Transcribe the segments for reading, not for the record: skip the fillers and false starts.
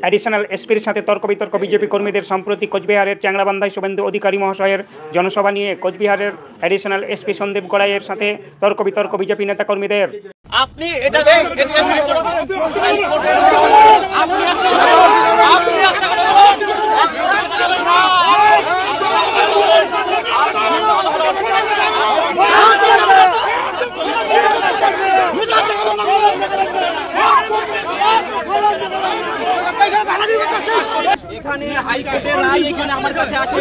Additional এসপির সাথে তর্ক বিতর্ক বিজেপি কর্মীদের। সম্প্রতি কোচবিহারের চ্যাংড়াবান্ধায় শুভেন্দু অধিকারী মহাশয়ের জনসভা নিয়ে কোচবিহারের অ্যাডিশনাল এসপি সন্দীপ গড়াইয়ের সাথে তর্ক বিতর্ক বিজেপি নেতা কর্মীদের। আপনি এটা এখানে হাইকোর্টের রায় এখানে আমার কাছে আছে।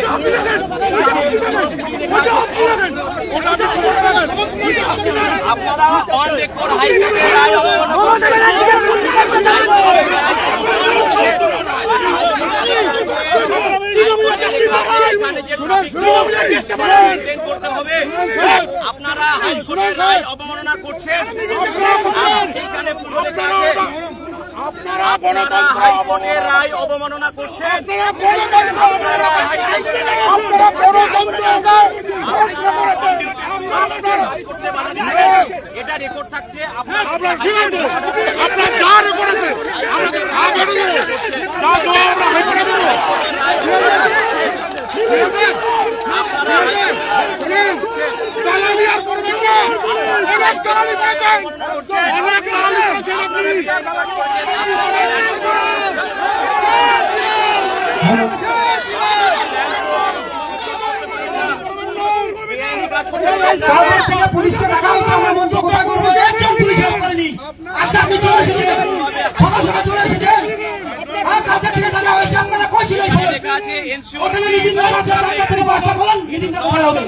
আপনারা অন রেকর্ড হাইকোর্টের রায় আপনারা হাইকোর্টের রায় অবমাননা করছেন। এখানে আপনারা হাইকোর্টের রায় অবমাননা করছেন। এটা রেকর্ড থাকছে। পুলিশকে ডাকা হচ্ছে, আমরা মঞ্চ গোটা করবো যে একজন পুলিশ হেল্প করেনি। আজকে আপনি চলে এসেছেন, সকাল সকাল চলে এসেছেন। কালকে থেকে ডাকা হয়েছে, আপনারা কই ছিলেন? ওখানে মিটিং আছে, 4টা থেকে 5টা বলেন মিটিংটা কোথায় হবে?